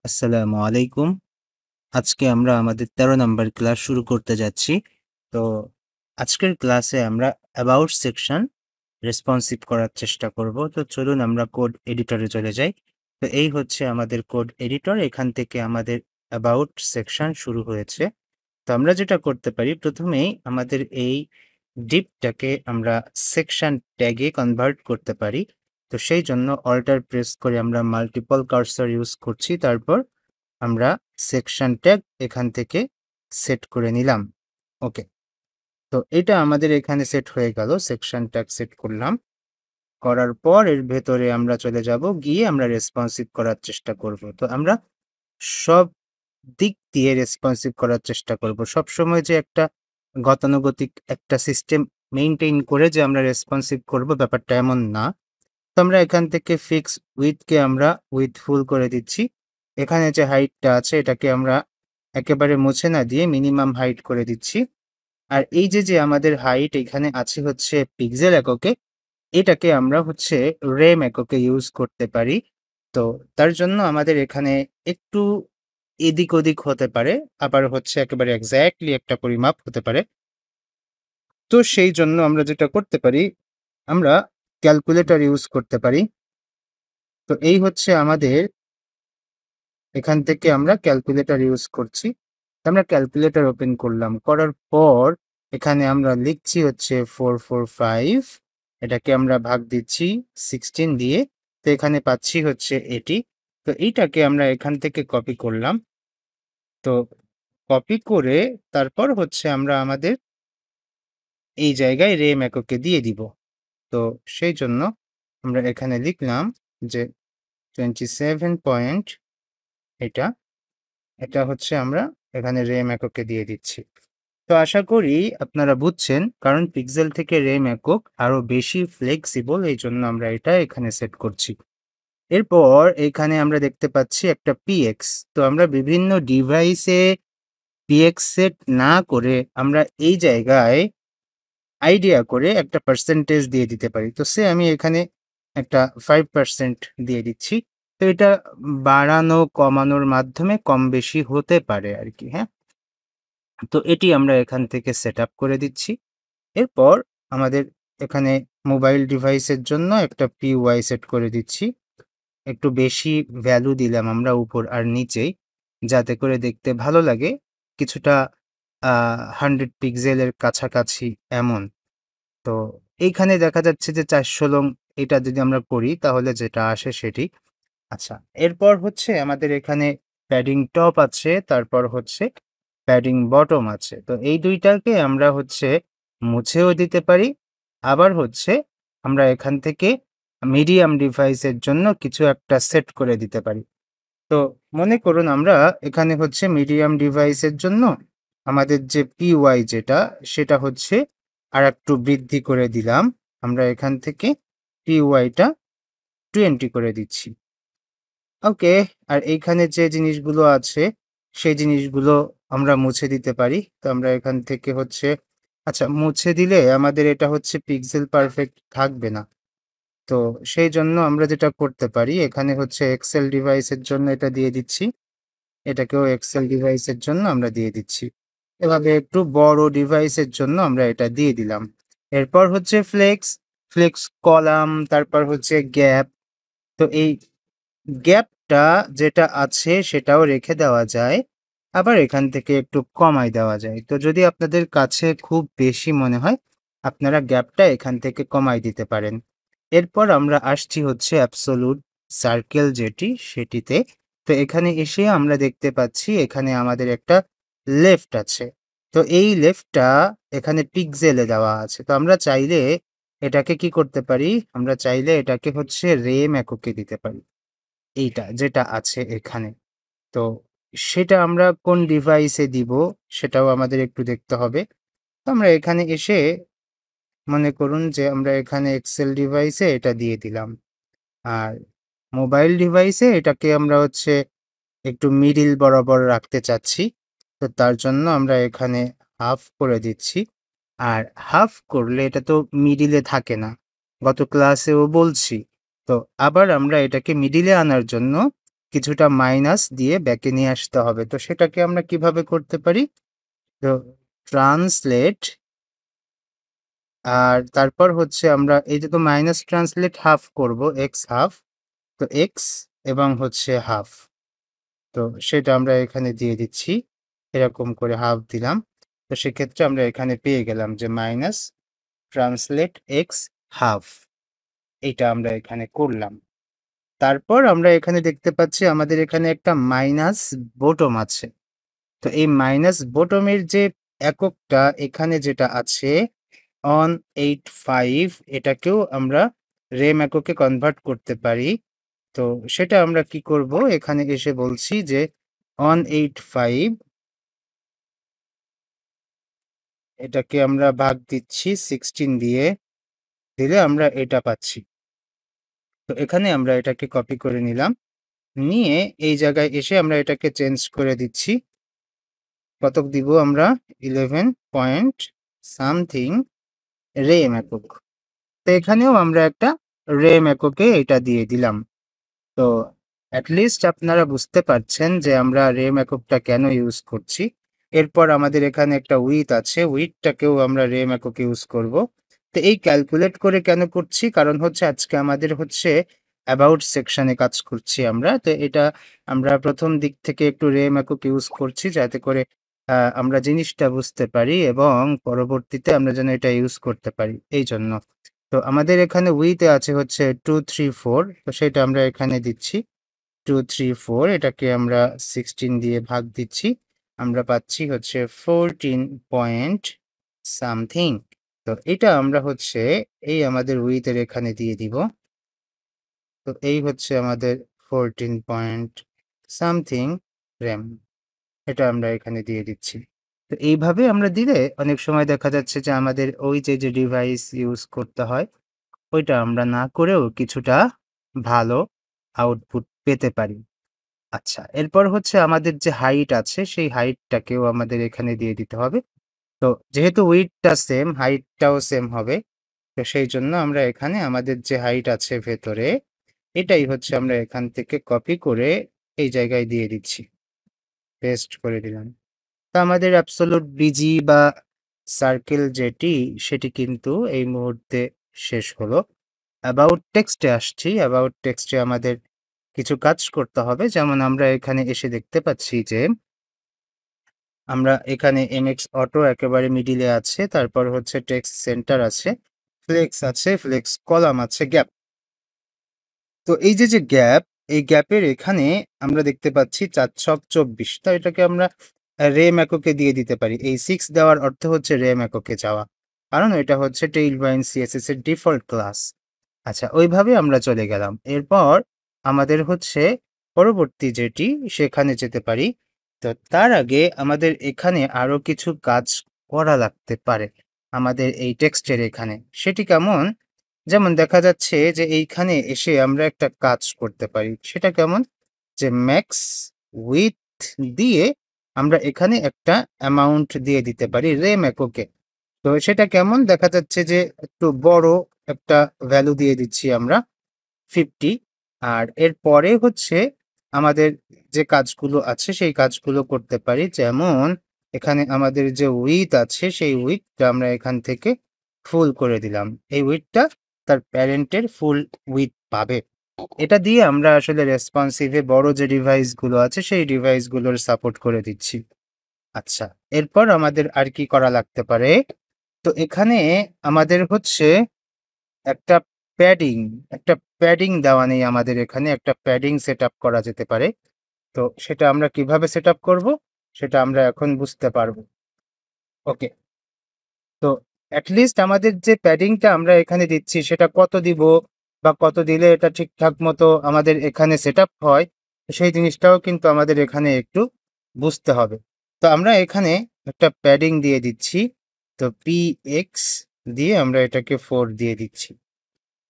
আসসালামু আলাইকুম। আজকে আমরা আমাদের ১৩ নাম্বার ক্লাস শুরু করতে যাচ্ছি। তো আজকের ক্লাসে আমরা অ্যাবাউট সেকশন রেসপন্সিভ করার চেষ্টা করব। তো চলুন আমরা কোড এডিটরে চলে যাই। তো এই হচ্ছে আমাদের কোড এডিটর। এখান থেকে আমাদের অ্যাবাউট সেকশন শুরু হয়েছে। তো আমরা যেটা করতে পারি, প্রথমেই আমাদের এই ডিপটাকে আমরা সেকশন ট্যাগে কনভার্ট করতে পারি। তো সেই জন্য অল্টার প্রেস করে আমরা মাল্টিপল কার্সর ইউজ করছি। তারপর আমরা সেকশন ট্যাগ এখান থেকে সেট করে নিলাম। ওকে, তো এটা আমাদের এখানে সেট হয়ে গেল। সেকশন ট্যাগ সেট করলাম। করার পর এর ভেতরে আমরা চলে যাব, গিয়ে আমরা রেসপন্সিভ করার চেষ্টা করব। তো আমরা সব দিক দিয়ে রেসপন্সিভ করার চেষ্টা করব। সবসময় যে একটা গতানুগতিক একটা সিস্টেম মেইনটেইন করে যে আমরা রেসপন্সিভ করব, ব্যাপারটা এমন না। তো আমরা এখান থেকে ফিক্স উইথকে আমরা উইথ ফুল করে দিচ্ছি। এখানে যে হাইটটা আছে এটাকে আমরা একেবারে মুছে না দিয়ে মিনিমাম হাইট করে দিচ্ছি। আর এই যে আমাদের হাইট এখানে আছে হচ্ছে পিক্সেল এককে, এটাকে আমরা হচ্ছে রেম এককে ইউজ করতে পারি। তো তার জন্য আমাদের এখানে একটু এদিক ওদিক হতে পারে, আবার হচ্ছে একেবারে এক্স্যাক্টলি একটা পরিমাপ হতে পারে। তো সেই জন্য আমরা যেটা করতে পারি, আমরা ক্যালকুলেটর ইউজ করতে পারি। তো এই হচ্ছে আমাদের, এখান থেকে আমরা ক্যালকুলেটর ইউজ করছি। আমরা ক্যালকুলেটর ওপেন করলাম, করার পর এখানে আমরা লিখছি হচ্ছে 445, এটাকে আমরা ভাগ দিচ্ছি 16 দিয়ে। তো এখানে পাচ্ছি হচ্ছে এটি। তো এইটাকে আমরা এখান থেকে কপি করলাম। তো কপি করে তারপর হচ্ছে আমরা আমাদের এই জায়গায় রেম এককে দিয়ে দিব। তো সেই জন্য আমরা এখানে লিখলাম যে 27 পয়েন্ট, এটা এটা হচ্ছে আমরা এখানে রেম এককে দিয়ে দিচ্ছি। তো আশা করি আপনারা বুঝছেন, কারণ পিক্সেল থেকে রেম একক আরো বেশি ফ্লেক্সিবল, এই জন্য আমরা এটা এখানে সেট করছি। এরপর এখানে আমরা দেখতে পাচ্ছি একটা পিএক্স। তো আমরা বিভিন্ন ডিভাইসে পিএক্স সেট না করে আমরা এই জায়গায় আইডিয়া করে একটা পার্সেন্টেজ দিয়ে দিতে পারি। তো আমি এখানে একটা 5% দিয়ে দিচ্ছি। তো এটা বাড়ানো কমানোর মাধ্যমে কম বেশি হতে পারে আর কি। হ্যাঁ, তো এটি আমরা এখান থেকে সেট আপ করে দিচ্ছি। এরপর আমাদের এখানে মোবাইল ডিভাইসের জন্য একটা পিওয়াই সেট করে দিচ্ছি। একটু বেশি ভ্যালু দিলাম আমরা উপর আর নিচেই, যাতে করে দেখতে ভালো লাগে। কিছুটা 100 পিক্সেলের কাছাকাছি এমন। তো এইখানে দেখা যাচ্ছে যে 400 লং, এটা যদি আমরা করি তাহলে যেটা আসে সেটি। আচ্ছা, এরপর হচ্ছে আমাদের এখানে প্যাডিং টপ আছে, তারপর হচ্ছে প্যাডিং বটম আছে। তো এই দুইটাকে আমরা হচ্ছে মুছেও দিতে পারি, আবার হচ্ছে আমরা এখান থেকে মিডিয়াম ডিভাইসের জন্য কিছু একটা সেট করে দিতে পারি। তো মনে করুন আমরা এখানে হচ্ছে মিডিয়াম ডিভাইসের জন্য আমাদের যে পিওয়াই যেটা, সেটা হচ্ছে আর একটু বৃদ্ধি করে দিলাম। আমরা এখান থেকে পিওয়াইটা 20 করে দিচ্ছি। ওকে, আর এইখানে যে জিনিসগুলো আছে সেই জিনিসগুলো আমরা মুছে দিতে পারি। তো আমরা এখান থেকে হচ্ছে, আচ্ছা, মুছে দিলে আমাদের এটা হচ্ছে পিক্সেল পারফেক্ট থাকবে না। তো সেই জন্য আমরা যেটা করতে পারি, এখানে হচ্ছে এক্সেল ডিভাইসের জন্য এটা দিয়ে দিচ্ছি, এটাকেও এক্সেল ডিভাইসের জন্য আমরা দিয়ে দিচ্ছি। এভাবে একটু বড় ডিভাইসের জন্য আমরা এটা দিয়ে দিলাম। এরপর হচ্ছে ফ্লেক্স, ফ্লেক্স কলাম, তারপর হচ্ছে গ্যাপ। তো এই গ্যাপটা যেটা আছে সেটাও রেখে দেওয়া যায়, আবার এখান থেকে একটু কমায় দেওয়া যায়। তো যদি আপনাদের কাছে খুব বেশি মনে হয়, আপনারা গ্যাপটা এখান থেকে কমায় দিতে পারেন। এরপর আমরা আসছি হচ্ছে অ্যাবসোলুট সার্কেল যেটি, সেটিতে। তো এখানে এসে আমরা দেখতে পাচ্ছি এখানে আমাদের একটা লেফট আছে। তো এই লেফটটা এখানে পিক্সেলে দেওয়া আছে। তো আমরা চাইলে এটাকে কি করতে পারি, আমরা চাইলে এটাকে হচ্ছে রেম এককে দিতে পারি, এইটা যেটা আছে এখানে। তো সেটা আমরা কোন ডিভাইসে দিব সেটাও আমাদের একটু দেখতে হবে। তো আমরা এখানে এসে মনে করুন যে আমরা এখানে এক্সেল ডিভাইসে এটা দিয়ে দিলাম, আর মোবাইল ডিভাইসে এটাকে আমরা হচ্ছে একটু মিডিল বরাবর রাখতে চাচ্ছি। তো তার জন্য আমরা এখানে হাফ করে দিচ্ছি। আর হাফ করলে এটা তো মিডিলে থাকে না, গত ক্লাসেও বলছি। তো আবার আমরা এটাকে মিডিলে আনার জন্য কিছুটা মাইনাস দিয়ে ব্যাকে নিয়ে আসতে হবে। তো সেটাকে আমরা কিভাবে করতে পারি? তো ট্রান্সলেট আর তারপর হচ্ছে আমরা এই যে তো মাইনাস ট্রান্সলেট হাফ করব, এক্স হাফ। তো এক্স এবং হচ্ছে হাফ। তো সেটা আমরা এখানে দিয়ে দিচ্ছি। এরকম করে হাফ দিলাম। তো সেক্ষেত্রে আমরা এখানে পেয়ে গেলাম যে মাইনাস ট্রান্সলেট এক্স হাফ। এটা আমরা এখানে করলাম। তারপর আমরা এখানে দেখতে পাচ্ছি আমাদের এখানে একটা মাইনাস বটম আছে। তো এই মাইনাস বটমের যে এককটা এখানে যেটা আছে 185, এটাকেও আমরা রেম এককে কনভার্ট করতে পারি। তো সেটা আমরা কি করব? এখানে এসে বলছি যে 185 এটাকে আমরা ভাগ দিচ্ছি 16 দিয়ে, দিলে আমরা এটা পাচ্ছি। তো এখানে আমরা এটাকে কপি করে নিলাম। নিয়ে এই জায়গায় এসে আমরা এটাকে চেঞ্জ করে দিচ্ছি। কতক দিব আমরা? 11 পয়েন্ট সামথিং রেম একক। তো এখানেও আমরা একটা রেম এককে এটা দিয়ে দিলাম। তো লিস্ট আপনারা বুঝতে পারছেন যে আমরা রেম এককটা কেন ইউজ করছি। এরপর আমাদের এখানে একটা উইথ আছে, উইথটাকেও আমরা রেম এককে ইউজ করব। তো এই ক্যালকুলেট করে কেন করছি? কারণ হচ্ছে আজকে আমাদের হচ্ছে অ্যাবাউট সেকশনে কাজ করছি আমরা। তো এটা আমরা প্রথম দিক থেকে একটু রেম একক ইউজ করছি যাতে করে আমরা জিনিসটা বুঝতে পারি এবং পরবর্তীতে আমরা যেন এটা ইউজ করতে পারি, এই জন্য। তো আমাদের এখানে উইথে আছে হচ্ছে 2 3 4। তো সেটা আমরা এখানে দিচ্ছি 2 3 4। এটাকে আমরা 16 দিয়ে ভাগ দিচ্ছি। আমরা পাচ্ছি হচ্ছে 14 পয়েন্ট সামথিং। তো এটা আমরা হচ্ছে এই আমাদের উইথের এখানে দিয়ে দিব। তো এই হচ্ছে আমাদের 14 পয়েন্ট সামথিং র্যাম। এটা আমরা এখানে দিয়ে দিচ্ছি। তো এইভাবে আমরা দিলে অনেক সময় দেখা যাচ্ছে যে আমাদের ওই যে ডিভাইস ইউজ করতে হয় ওইটা আমরা না করেও কিছুটা ভালো আউটপুট পেতে পারি। আচ্ছা, এরপর হচ্ছে আমাদের যে হাইট আছে সেই হাইটটাকেও আমাদের এখানে দিয়ে দিতে হবে। তো যেহেতু উইডথটা সেম, হাইটটাও সেম হবে। তো সেই জন্য আমরা এখানে আমাদের যে হাইট আছে ভেতরে, এটাই হচ্ছে আমরা এখান থেকে কপি করে এই জায়গায় দিয়ে দিচ্ছি। পেস্ট করে দিলাম। তো আমাদের অ্যাবসোলুট বিজি বা সার্কেল যেটি সেটি কিন্তু এই মুহূর্তে শেষ হলো। অ্যাবাউট টেক্সটে আসছি। অ্যাবাউট টেক্সটে আমাদের কিছু কাজ করতে হবে। যেমন আমরা এখানে এসে দেখতে পাচ্ছি যে আমরা এখানে MX অটো একেবারে মিডিলে আছে। তারপর হচ্ছে টেক্সট সেন্টার আছে, ফ্লেক্স আছে, ফ্লেক্স কলাম আছে, গ্যাপ। তো এই যে গ্যাপ, এই গ্যাপের এখানে আমরা দেখতে পাচ্ছি ৪ ছক ২৪। তো এটাকে আমরা রেম এককে দিয়ে দিতে পারি। এই 6 দেওয়ার অর্থ হচ্ছে রেম এককে যাওয়া। কারণ এটা হচ্ছে টেইলবাইন CSS এর ডিফল্ট ক্লাস। আচ্ছা, ওইভাবে আমরা চলে গেলাম। এরপর আমাদের হচ্ছে পরবর্তী যেটি সেখানে যেতে পারি। তো তার আগে আমাদের এখানে আরো কিছু কাজ করা লাগতে পারে আমাদের এই টেক্সটের এখানে। সেটি কেমন? যেমন দেখা যাচ্ছে যে এইখানে এসে আমরা একটা কাজ করতে পারি। সেটা কেমন? যে ম্যাক্স উইথ দিয়ে আমরা এখানে একটা অ্যামাউন্ট দিয়ে দিতে পারি রেম এককে। তো সেটা কেমন? দেখা যাচ্ছে যে একটু বড় একটা ভ্যালু দিয়ে দিচ্ছি আমরা 50। আর এরপরে হচ্ছে আমাদের যে কাজগুলো আছে সেই কাজগুলো করতে পারি। যেমন এখানে আমাদের যে উইথ আছে সেই উইথটা আমরা এখান থেকে ফুল করে দিলাম। এই উইথটা তার প্যারেন্টের ফুল উইথ পাবে। এটা দিয়ে আমরা আসলে রেসপন্সিভে বড় যে ডিভাইসগুলো আছে সেই ডিভাইসগুলোর সাপোর্ট করে দিচ্ছি। আচ্ছা, এরপর আমাদের আর কি করা লাগতে পারে? তো এখানে আমাদের হচ্ছে একটা প্যাডিং, একটা প্যাডিং দেওয়া নেই আমাদের এখানে। একটা প্যাডিং সেটআপ করা যেতে পারে। তো সেটা আমরা কিভাবে সেটআপ করব? সেটা আমরা এখন বুঝতে পারব। ওকে। তো লিস্ট আমাদের যে প্যাডিংটা আমরা এখানে দিচ্ছি সেটা কত দিব বা কত দিলে এটা ঠিকঠাক মতো আমাদের এখানে সেটআপ হয়, সেই জিনিসটাও কিন্তু আমাদের এখানে একটু বুঝতে হবে। তো আমরা এখানে একটা প্যাডিং দিয়ে দিচ্ছি। তো PX দিয়ে আমরা এটাকে 4 দিয়ে দিচ্ছি।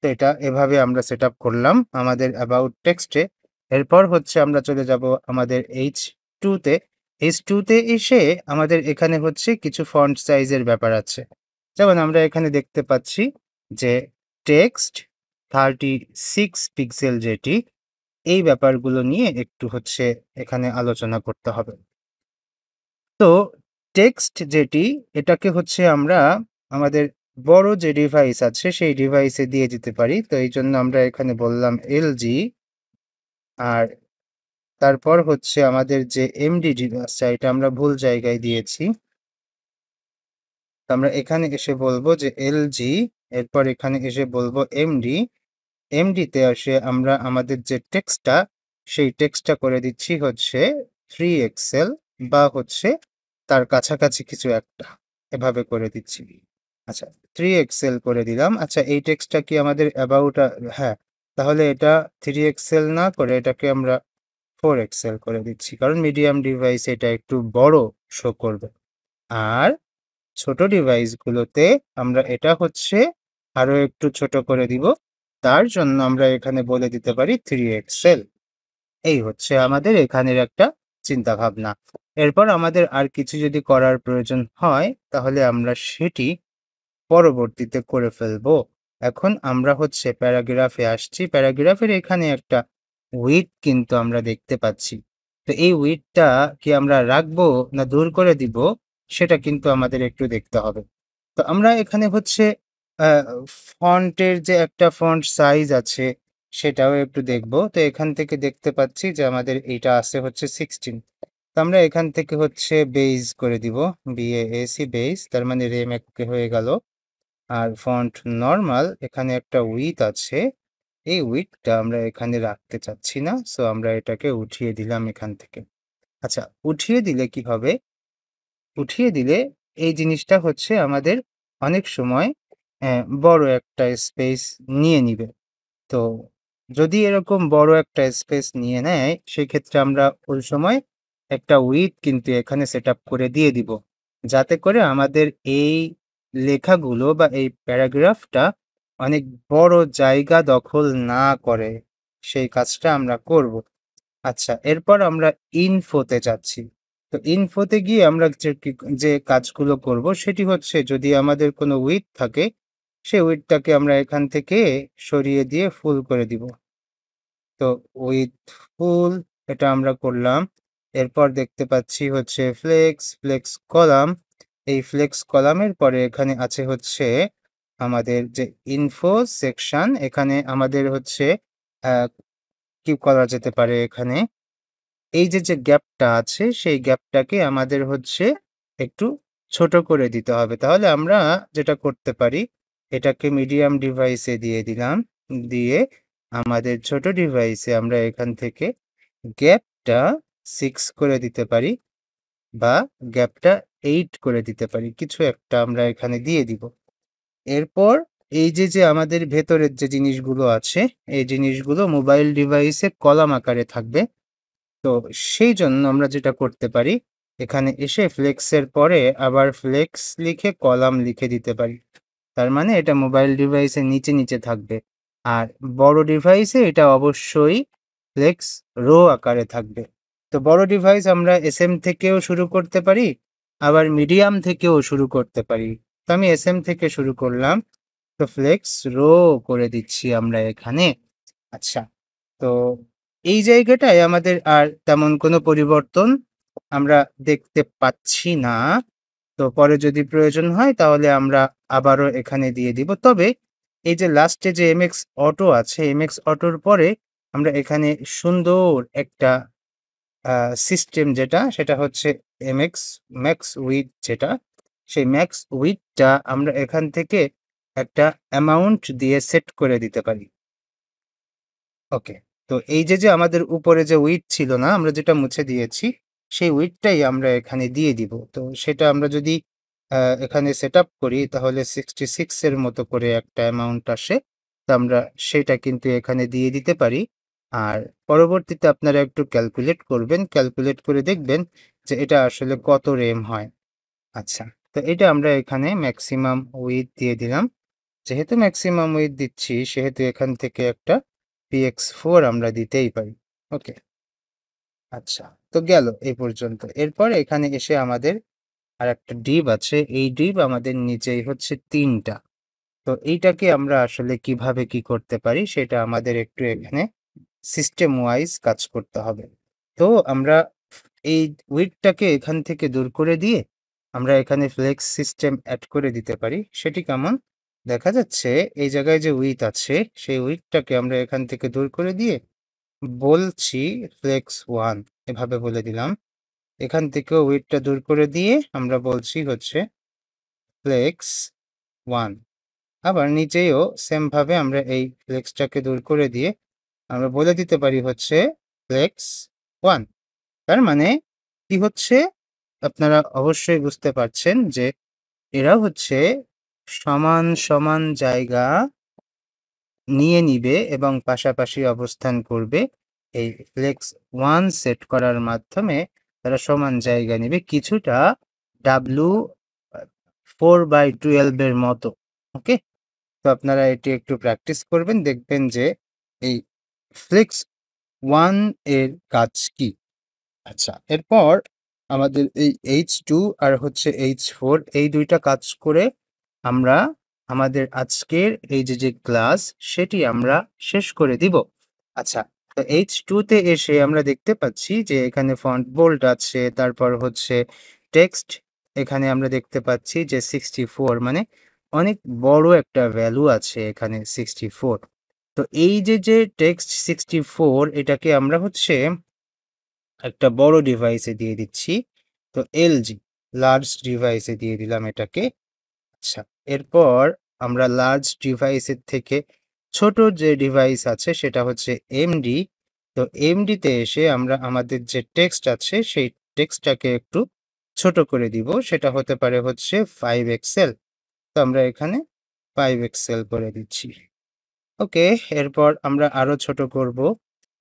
তো এটা এভাবে আমরা সেটআপ করলাম আমাদের অ্যাবাউট টেক্সটে। এরপর হচ্ছে আমরা চলে যাব আমাদের H2 তে। H2 তে এসে আমাদের এখানে হচ্ছে কিছু ফন্ট সাইজের ব্যাপার আছে। যেমন আমরা এখানে দেখতে পাচ্ছি যে টেক্সট 36 পিক্সেল যেটি, এই ব্যাপারগুলো নিয়ে একটু হচ্ছে এখানে আলোচনা করতে হবে। তো টেক্সট যেটি এটাকে হচ্ছে আমরা আমাদের বড় যে ডিভাইস আছে সেই ডিভাইসে দিয়ে দিতে পারি। তো এইজন্য আমরা এখানে বললাম এলজি, আর তারপর হচ্ছে আমাদের যে এমডি ডিভাইসটা এটা আমরা ভুল জায়গায় দিয়েছি। তো আমরা এখানে এসে বলবো যে এলজি, এরপর এখানে এসে বলবো এমডি। এমডিতে আসে আমরা আমাদের যে টেক্সটটা সেই টেক্সটটা করে দিচ্ছি হচ্ছে 3 এক্সেল বা হচ্ছে তার কাছাকাছি কিছু একটা, এভাবে করে দিচ্ছি। আচ্ছা, 3 এক্সেল করে দিলাম। আচ্ছা, এই টেক্সটটা কি আমাদের অ্যাবাউট হ্যাঁ, তাহলে এটা 3 এক্সেল না করে এটাকে আমরা 4 এক্সেল করে দিচ্ছি। কারণ মিডিয়াম ডিভাইস এটা একটু বড় শো করবে। আর ছোট ডিভাইসগুলোতে আমরা এটা হচ্ছে আরো একটু ছোট করে দিব। তার জন্য আমরা এখানে বলে দিতে পারি 3 এক্সেল। এই হচ্ছে আমাদের এখানের একটা চিন্তাভাবনা। এরপর আমাদের আর কিছু যদি করার প্রয়োজন হয় তাহলে আমরা সেটি পরবর্তীতে করে ফেলবো। এখন আমরা হচ্ছে প্যারাগ্রাফে আসছি। প্যারাগ্রাফের এখানে একটা উইডথ কিন্তু আমরা দেখতে পাচ্ছি। তো এই উইডথটা কি আমরা রাখবো না দূর করে দিব সেটা কিন্তু আমাদের একটু দেখতে হবে। তো আমরা এখানে হচ্ছে আ ফন্টের যে একটা ফন্ট সাইজ আছে সেটাও একটু দেখব। তো এখান থেকে দেখতে পাচ্ছি যে আমাদের এইটা আছে হচ্ছে 16। তো আমরা এখান থেকে হচ্ছে বেইজ করে দিব। BASE বেইজ, তার মানে রেম হয়ে গেল। আর ফন্ট নরমাল, এখানে একটা উইডথ আছে। এই উইডথটা আমরা এখানে রাখতে চাচ্ছি না। সো আমরা এটাকে উঠিয়ে দিলাম এখান থেকে। আচ্ছা, উঠিয়ে দিলে কি হবে? উঠিয়ে দিলে এই জিনিসটা হচ্ছে আমাদের অনেক সময় বড় একটা স্পেস নিয়ে নিবে। তো যদি এরকম বড় একটা স্পেস নিয়ে নেয় সেক্ষেত্রে আমরা ওই সময় একটা উইডথ কিন্তু এখানে সেটআপ করে দিয়ে দিব। যাতে করে আমাদের এই লেখাগুলো বা এই প্যারাগ্রাফটা অনেক বড় জায়গা দখল না করে, সেই কাজটা আমরা করব। আচ্ছা, এরপর আমরা ইনফোতে যাচ্ছি। তো ইনফোতে গিয়ে আমরা যে কাজগুলো করব সেটি হচ্ছে যদি আমাদের কোনো উইডথ থাকে, সেই উইডথটাকে আমরা এখান থেকে সরিয়ে দিয়ে ফুল করে দিব। তো উইথ ফুল এটা আমরা করলাম। এরপর দেখতে পাচ্ছি হচ্ছে ফ্লেক্স কলাম। এই ফ্লেক্স কলামের পরে এখানে আছে হচ্ছে আমাদের যে ইনফো সেকশন, এখানে আমাদের হচ্ছে আহ, কি করা যেতে পারে এখানে, এই যে গ্যাপটা আছে সেই গ্যাপটাকে আমাদের হচ্ছে একটু ছোট করে দিতে হবে। তাহলে আমরা যেটা করতে পারি, এটাকে মিডিয়াম ডিভাইসে দিয়ে দিলাম। দিয়ে আমাদের ছোট ডিভাইসে আমরা এখান থেকে গ্যাপটা 6 করে দিতে পারি বা গ্যাপটা 8 করে দিতে পারি। কিছু একটা আমরা এখানে দিয়ে দিব। এরপর এই যে আমাদের ভেতরের যে জিনিসগুলো আছে, এই জিনিসগুলো মোবাইল ডিভাইসে কলাম আকারে থাকবে। তো সেই জন্য আমরা যেটা করতে পারি, এখানে এসে ফ্লেক্সের পরে আবার ফ্লেক্স লিখে কলাম লিখে দিতে পারি। তার মানে এটা মোবাইল ডিভাইসের নিচে থাকবে। আর বড় ডিভাইসে এটা অবশ্যই ফ্লেক্স রো আকারে থাকবে। তো বড় ডিভাইস আমরা SM থেকেও শুরু করতে পারি, আবার মিডিয়াম থেকেও শুরু করতে পারি। তো আমি SM থেকে শুরু করলাম। তো ফ্লেক্স রো করে দিচ্ছি আমরা এখানে। আচ্ছা, তো এই জায়গাটায় আমাদের আর তেমন কোনো পরিবর্তন আমরা দেখতে পাচ্ছি না। তো পরে যদি প্রয়োজন হয় তাহলে আমরা আবারও এখানে দিয়ে দিব। তবে এই যে লাস্টে যে MX অটো আছে, MX অটোর পরে আমরা এখানে সুন্দর একটা সিস্টেম যেটা সেটা হচ্ছে MX ম্যাক্স উইডথ যেটা, সেই ম্যাক্স উইডথটা আমরা এখান থেকে একটা অ্যামাউন্ট দিয়ে সেট করে দিতে পারি। ওকে। তো এই যে আমাদের উপরে যে উইডথ ছিল না, আমরা যেটা মুছে দিয়েছি, সেই উইডথটাই আমরা এখানে দিয়ে দিব। তো সেটা আমরা যদি এখানে সেটআপ করি তাহলে 66 এর মতো করে একটা অ্যামাউন্ট আসে। তো আমরা সেটা কিন্তু এখানে দিয়ে দিতে পারি। আর পরবর্তীতে আপনারা একটু ক্যালকুলেট করবেন। ক্যালকুলেট করে দেখবেন যে এটা আসলে কত রেম হয়। আচ্ছা, তো এটা আমরা এখানে ম্যাক্সিমাম উইডথ দিয়ে দিলাম। যেহেতু ম্যাক্সিমাম উইডথ দিচ্ছি সেহেতু এখান থেকে একটা PX4 আমরা দিতেই পারি। ওকে, আচ্ছা, তো গেল এই পর্যন্ত। এরপর এখানে এসে আমাদের আরেকটা ডিভ আছে। এই ডিভ আমাদের নিচেই হচ্ছে ৩ টা। তো এইটাকে আমরা আসলে কিভাবে কি করতে পারি সেটা আমাদের একটু এখানে সিস্টেম ওয়াইজ কাজ করতে হবে। তো আমরা এই উইডথটাকে এখান থেকে দূর করে দিয়ে আমরা এখানে ফ্লেক্স সিস্টেম এড করে দিতে পারি। সেটি কেমন? দেখা যাচ্ছে এই জায়গায় যে উইডথ আছে সেই উইডথটাকে আমরা এখান থেকে দূর করে দিয়ে বলছি ফ্লেক্স 1 এভাবে বলে দিলাম। এখান থেকেও উইডথটা দূর করে দিয়ে আমরা বলছি হচ্ছে ফ্লেক্স 1। আবার নিচেও সেম ভাবে আমরা এই ফ্লেক্সটাকে দূর করে দিয়ে আমরা বলে দিতে পারি হচ্ছে ফ্লেক্স 1। তার মানে কি হচ্ছে? আপনারা অবশ্যই বুঝতে পারছেন যে এরা হচ্ছে সমান জায়গা নিয়ে নিবে এবং পাশাপাশি অবস্থান করবে। এই ফ্লেক্স 1 সেট করার মাধ্যমে তারা সমান জায়গা নিবে কিছুটা W 4/12 এর মতো। ওকে? তো আপনারা এটি একটু প্র্যাকটিস করবেন, দেখবেন যে এই ফ্লেক্স 1 এর কাজ কি? আচ্ছা, এরপর আমাদের এই H2 আর হচ্ছে H4 এই ২ টা কাজ করে আমরা আমাদের আজকের এই যে ক্লাস সেটি আমরা শেষ করে দিব। আচ্ছা, তো H2 তে এসে আমরা দেখতে পাচ্ছি যে এখানে ফন্ট বোল্ড আছে, তারপর হচ্ছে টেক্সট এখানে আমরা দেখতে পাচ্ছি যে 64 মানে অনেক বড় একটা ভ্যালু আছে এখানে 64। তো এই যে টেক্সট 64 এটাকে আমরা হচ্ছে একটা বড় ডিভাইসে দিয়ে দিচ্ছি। তো এলজি লার্জ ডিভাইসে দিয়ে দিলাম এটাকে। আচ্ছা, এরপর আমরা লার্জ ডিভাইসের থেকে ছোট যে ডিভাইস আছে সেটা হচ্ছে এমডি। তো এমডিতে এসে আমরা আমাদের যে টেক্সট আছে সেই টেক্সটটাকে একটু ছোট করে দিব। সেটা হতে পারে হচ্ছে 5 এক্সেল। তো আমরা এখানে 5 এক্সেল করে দিচ্ছি। ওকে, এরপর আমরা আরো ছোট করব।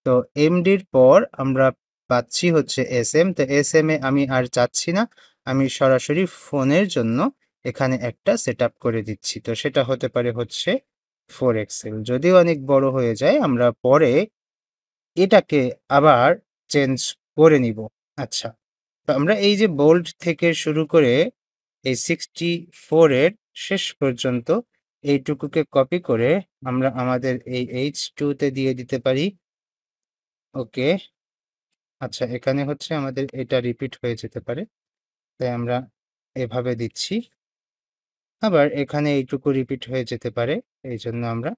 তো এমডির পর আমরা পাচ্ছি হচ্ছে এসএম। তো এসএম এ আমি আর চাচ্ছি না। আমি সরাসরি ফোনের জন্য এখানে একটা সেটআপ করে দিচ্ছি। তো সেটা হতে পারে হচ্ছে 4 এক্সেল। যদিও অনেক বড় হয়ে যায় আমরা পরে এটাকে আবার চেঞ্জ করে নিব। আচ্ছা, তো আমরা এই যে বোল্ড থেকে শুরু করে এই 64 এর শেষ পর্যন্ত এইটুকুকে কপি করে আমরা আমাদের এই H2 তে দিয়ে দিতে পারি। ওকে, আচ্ছা এখানে হচ্ছে আমাদের এটা রিপিট হয়ে যেতে পারে। তাই আমরা এভাবে দিচ্ছি। আবার এখানে এইটুকু রিপিট হয়ে যেতে পারে। এইজন্য আমরা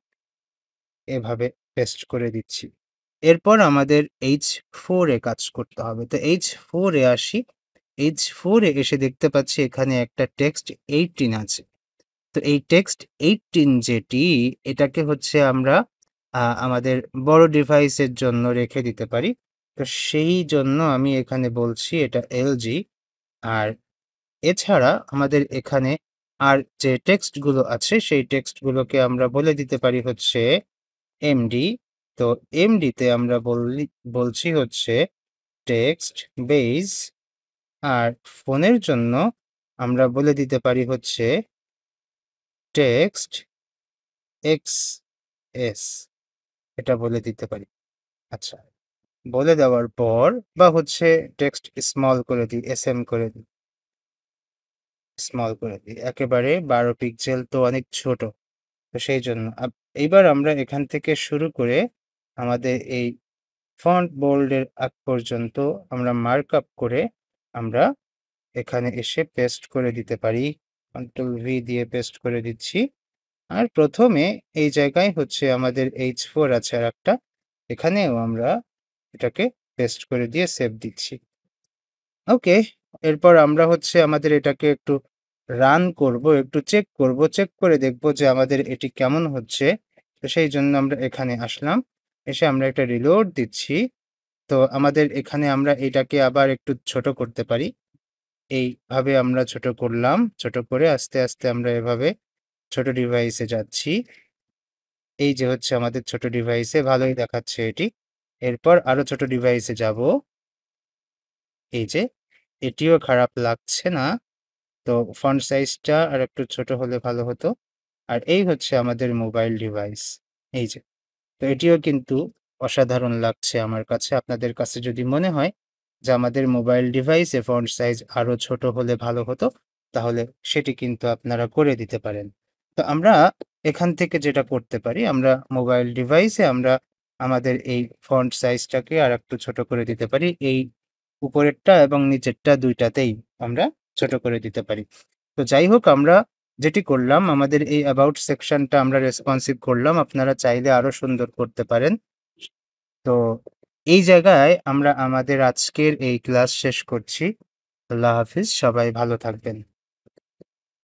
এভাবে পেস্ট করে দিচ্ছি। এরপর আমাদের H4 এ কাজ করতে হবে। তো H4 এ আসি। H4 এ এসে দেখতে পাচ্ছি এখানে একটা টেক্সট 18 আছে। তো এই টেক্সট 18 যেটি এটাকে হচ্ছে আমরা আমাদের বড় ডিভাইসের জন্য রেখে দিতে পারি। তো সেই জন্য আমি এখানে বলছি এটা এলজি। আর এছাড়া আমাদের এখানে আর যে টেক্সট গুলো আছে সেই টেক্সট গুলোকে আমরা বলে দিতে পারি হচ্ছে এমডি। তো এমডি তে আমরা বলছি হচ্ছে টেক্সট বেস। আর ফোনের জন্য আমরা বলে দিতে পারি হচ্ছে টেক্সট এক্সএস এটা বলে দিতে পারি। আচ্ছা, বলে দেওয়ার পর বা হচ্ছে টেক্সট স্মল করে দিই, এসএম করে দিই, স্মল করে দিই। একেবারে 12 পিক্সেল তো অনেক ছোট। তো সেইজন্য এইবার আমরা এখান থেকে শুরু করে আমাদের এই ফন্ট বোল্ড এর আগ পর্যন্ত আমরা মার্কআপ করে আমরা এখানে এসে পেস্ট করে দিতে পারি। কন্ট্রোল ভি দিয়ে পেস্ট করে দিচ্ছি। আর ১ম এ এই জায়গায় হচ্ছে আমাদের H4 আছে আরেকটা। এখানেও আমরা এটাকে পেস্ট করে দিয়ে সেভ দিচ্ছি। ওকে, এরপর আমরা হচ্ছে আমাদের এটাকে একটু রান করব, একটু চেক করব। চেক করে দেখব যে আমাদের এটি কেমন হচ্ছে। তো সেইজন্য আমরা এখানে আসলাম। এসে আমরা এটা রিলোড দিচ্ছি। তো আমাদের এখানে আমরা এটাকে আবার একটু ছোট করতে পারি। এইভাবে আমরা ছোট করলাম। ছোট করে আস্তে আমরা এভাবে ছোট ডিভাইসে যাচ্ছি। এই যে হচ্ছে আমাদের ছোট ডিভাইসে ভালোই দেখাচ্ছে এটি। এরপর আরো ছোট ডিভাইসে যাব। এই যে এটিও খারাপ লাগছে না। তো ফন্ট সাইজটা আরেকটু ছোট হলে ভালো হতো। আর এই হচ্ছে আমাদের মোবাইল ডিভাইস। এই যে। তো এটিও কিন্তু অসাধারণ লাগছে আমার কাছে। আপনাদের কাছে যদি মনে হয় যে আমাদের মোবাইল ডিভাইসে ফন্ট সাইজ আরো ছোট হলে ভালো হতো, তাহলে সেটি কিন্তু আপনারা করে দিতে পারেন। তো আমরা এখান থেকে যেটা করতে পারি, আমরা মোবাইল ডিভাইসে আমরা আমাদের এই ফন্ট সাইজটাকে আরেকটু ছোট করে দিতে পারি। এই উপরেরটা এবং নিচেরটা ২ টাতেই আমরা ছোট করে দিতে পারি। তো যাই হোক আমরা যেটি করলাম আমাদের এই অ্যাবাউট সেকশনটা আমরা রেসপন্সিভ করলাম। আপনারা চাইলে আরো সুন্দর করতে পারেন। তো এই জায়গায় আমরা আমাদের আজকের এই ক্লাস শেষ করছি। আল্লাহ হাফিজ। সবাই ভালো থাকবেন।